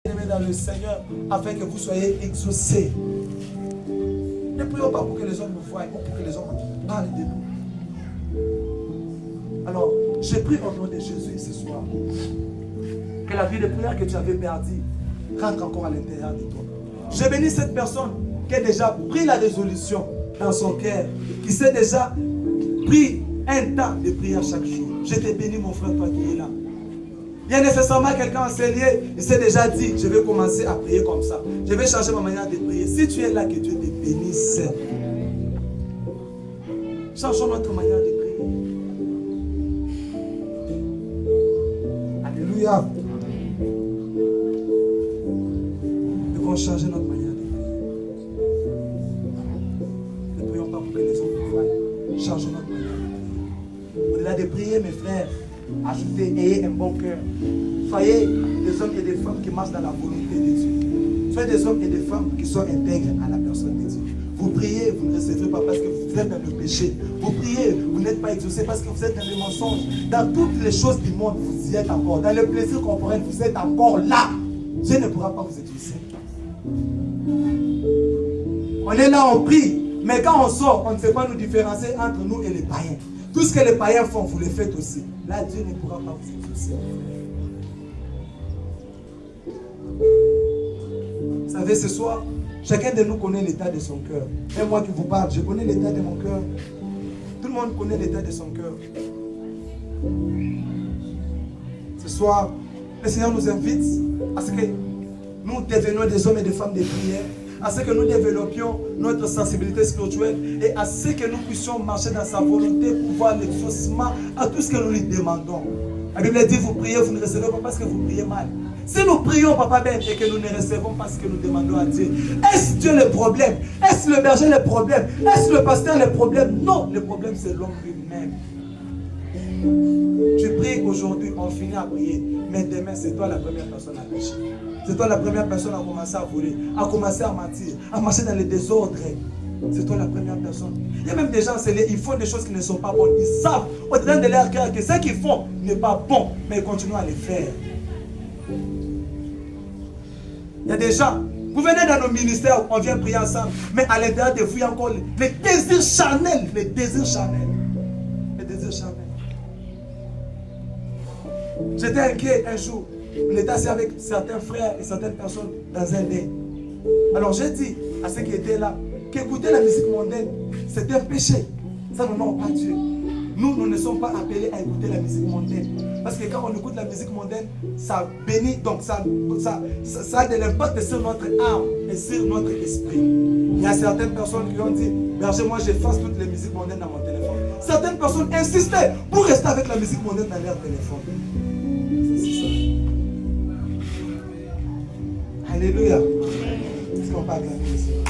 bien-aimés dans le Seigneur, afin que vous soyez exaucés. Ne prions pas pour que les hommes nous voient ou pour que les hommes parlent de nous. Alors, je prie au nom de Jésus ce soir que la vie de prière que tu avais perdue rentre encore à l'intérieur de toi. Je bénis cette personne qui a déjà pris la résolution dans son cœur, qui s'est déjà pris un temps de prière chaque jour. Je te bénis, mon frère, toi qui es là. Il y a nécessairement quelqu'un enseigné, il s'est déjà dit, je vais commencer à prier comme ça. Je vais changer ma manière de prier. Si tu es là, que Dieu te bénisse. Changeons notre manière de prier. Alléluia. Nous devons changer notre manière de prier. Ne prions pas pour que les autres nous voient. Changeons notre manière de prier. Au-delà de prier, mes frères, ajoutez, ayez un bon cœur. Soyez des hommes et des femmes qui marchent dans la volonté de Dieu. Soyez des hommes et des femmes qui sont intègres à la personne de Dieu. Vous priez, vous ne recevez pas parce que vous êtes dans le péché. Vous priez, vous n'êtes pas exaucés parce que vous êtes dans le mensonge. Dans toutes les choses du monde, vous y êtes encore. Dans le plaisir corporel, vous êtes encore là. Dieu ne pourra pas vous exaucer. On est là, on prie. Mais quand on sort, on ne sait pas nous différencier entre nous et les païens. Tout ce que les païens font, vous le faites aussi. Là, Dieu ne pourra pas vous exaucer. Vous savez, ce soir, chacun de nous connaît l'état de son cœur. Et moi qui vous parle, je connais l'état de mon cœur. Tout le monde connaît l'état de son cœur. Ce soir, le Seigneur nous invite à ce que nous devenions des hommes et des femmes de prière, à ce que nous développions notre sensibilité spirituelle et à ce que nous puissions marcher dans sa volonté pour voir l'exaucement à tout ce que nous lui demandons. La Bible dit, vous priez, vous ne recevez pas parce que vous priez mal. Si nous prions, Papa Ben, et que nous ne recevons pas ce que nous demandons à Dieu, est-ce Dieu le problème? Est-ce le berger le problème? Est-ce le pasteur le problème? Non, le problème c'est l'homme lui-même. Tu pries aujourd'hui, on finit à prier, mais demain c'est toi la première personne à pécher. C'est toi la première personne à commencer à voler, à commencer à mentir, à marcher dans les désordres. C'est toi la première personne. Il y a même des gens, ils font des choses qui ne sont pas bonnes. Ils savent au-dedans de leur cœur que ce qu'ils font n'est pas bon, mais ils continuent à les faire. Il y a des gens, vous venez dans nos ministères, on vient prier ensemble, mais à l'intérieur de vous, il y a encore les désirs charnels. Les désirs charnels. Les désirs charnels. J'étais inquiet un jour. On était assis avec certains frères et certaines personnes dans un dé. Alors j'ai dit à ceux qui étaient là qu'écouter la musique mondaine, c'est un péché. Ça n'honore pas Dieu. Nous ne sommes pas appelés à écouter la musique mondaine. Parce que quand on écoute la musique mondaine, ça bénit, donc ça a de l'impact sur notre âme et sur notre esprit. Il y a certaines personnes qui ont dit, berger, moi j'efface toutes les musiques mondaines dans mon téléphone. Certaines personnes insistaient pour rester avec la musique mondaine dans leur téléphone. C'est ça. Alléluia. Est-ce qu'on peut acclamer le Seigneur?